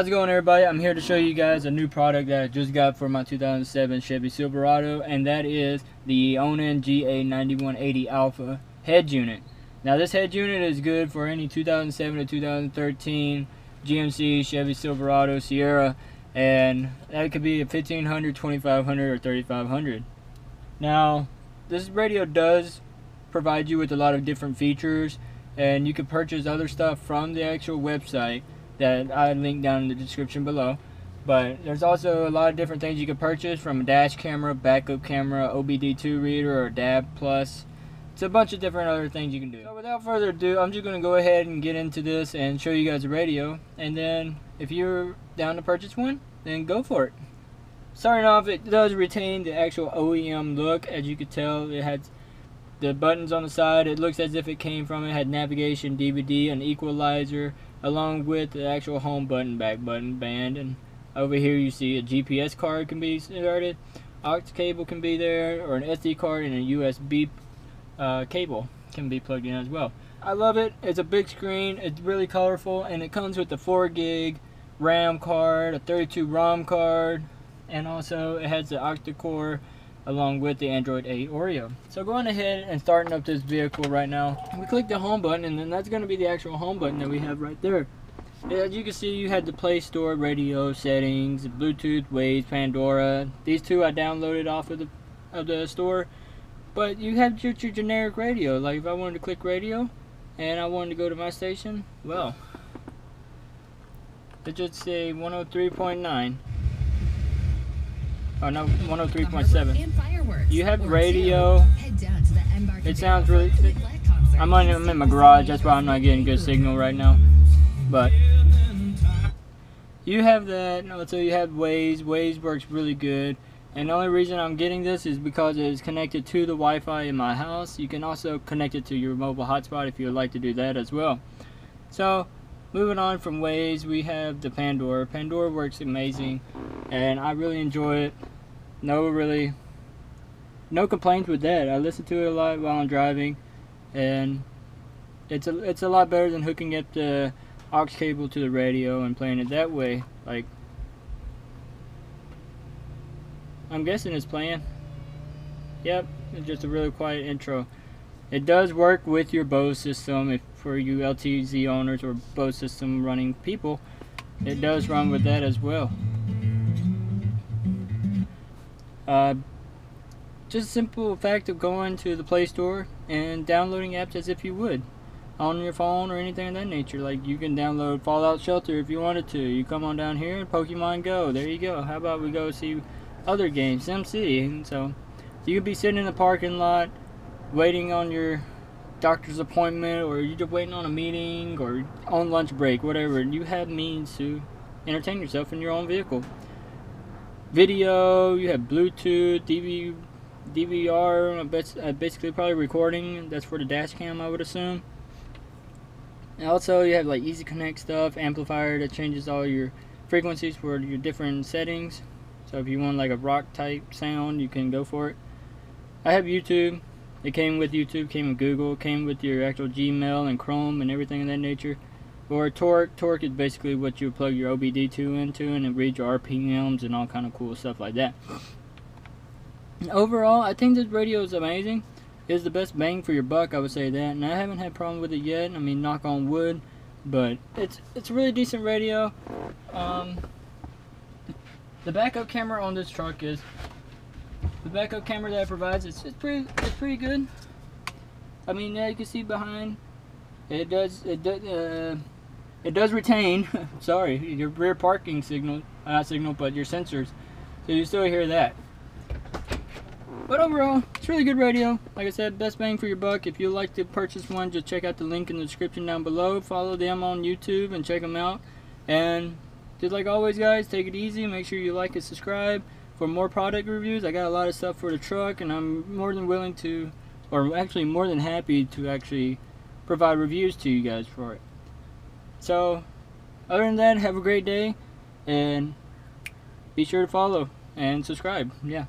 How's it going, everybody? I'm here to show you guys a new product that I just got for my 2007 Chevy Silverado, and that is the Eonon Ga9180A Headunit. Now this head unit is good for any 2007 to 2013 GMC, Chevy Silverado, Sierra, and that could be a 1500, 2500, or 3500. Now this radio does provide you with a lot of different features, and you can purchase other stuff from the actual website that I linked down in the description below. But there's also a lot of different things you can purchase, from a dash camera, backup camera, OBD2 reader, or DAB+. It's a bunch of different other things you can do. So without further ado, I'm just going to go ahead and get into this and show you guys the radio. And then if you're down to purchase one, then go for it. Starting off, it does retain the actual OEM look. As you can tell, it has the buttons on the side. It looks as if it came from it. Had navigation, DVD, an equalizer, along with the actual home button, back button, band, and over here you see a GPS card can be inserted, aux cable can be there, or an SD card, and a USB cable can be plugged in as well. I love it. It's a big screen, it's really colorful, and it comes with a 4 gig RAM card, a 32 ROM card, and also it has the octa-core along with the Android 8 Oreo. So going ahead and starting up this vehicle right now, we click the home button, and then that's going to be the actual home button that we have right there. As you can see, you had the Play Store, radio settings, Bluetooth, Waze, Pandora. These two I downloaded off of the store. But you have your generic radio. Like if I wanted to click radio and I wanted to go to my station, well, it just say 103.9. Oh no, 103.7. You have radio. It sounds really. I'm in my garage, that's why I'm not getting good signal right now. But you have that. So you have Waze. Waze works really good. And the only reason I'm getting this is because it is connected to the Wi-Fi in my house. You can also connect it to your mobile hotspot if you would like to do that as well. So moving on from Waze, we have the Pandora. Pandora works amazing, and I really enjoy it. No complaints with that. I listen to it a lot while I'm driving, and it's a lot better than hooking up the aux cable to the radio and playing it that way. Like, I'm guessing it's playing. Yep, it's just a really quiet intro. It does work with your Bose system. For you LTZ owners or Bose system running people, it does run with that as well. Just simple fact of going to the Play Store and downloading apps as if you would on your phone or anything of that nature. Like you can download Fallout Shelter if you wanted to. You come on down here and Pokemon Go. There you go. How about we go see other games, SimCity? And so you could be sitting in the parking lot waiting on your doctor's appointment, or you're just waiting on a meeting, or on lunch break, whatever. You have means to entertain yourself in your own vehicle. Video, you have Bluetooth, DVR, basically probably recording. That's for the dash cam, I would assume. And also you have like Easy Connect stuff, amplifier that changes all your frequencies for your different settings. So if you want like a rock type sound, you can go for it. I have YouTube. It came with YouTube, came with Google, came with your actual Gmail and Chrome and everything of that nature. Or Torque. Torque is basically what you plug your OBD2 into, and it reads your RPMs and all kind of cool stuff like that. Overall, I think this radio is amazing. It's the best bang for your buck, I would say that. And I haven't had a problem with it yet. I mean, knock on wood. But it's a really decent radio. The backup camera on this truck is... The backup camera that it provides, it's pretty good. I mean, you can see behind. It does retain, sorry, your rear parking signal, not signal, but your sensors. So you still hear that. But overall, it's a really good radio. Like I said, best bang for your buck. If you'd like to purchase one, just check out the link in the description down below. Follow them on YouTube and check them out. And just like always, guys, take it easy. Make sure you like and subscribe for more product reviews. I got a lot of stuff for the truck, and I'm more than willing to, or actually more than happy to actually provide reviews to you guys for it. So other than that, have a great day, and be sure to follow and subscribe. Yeah.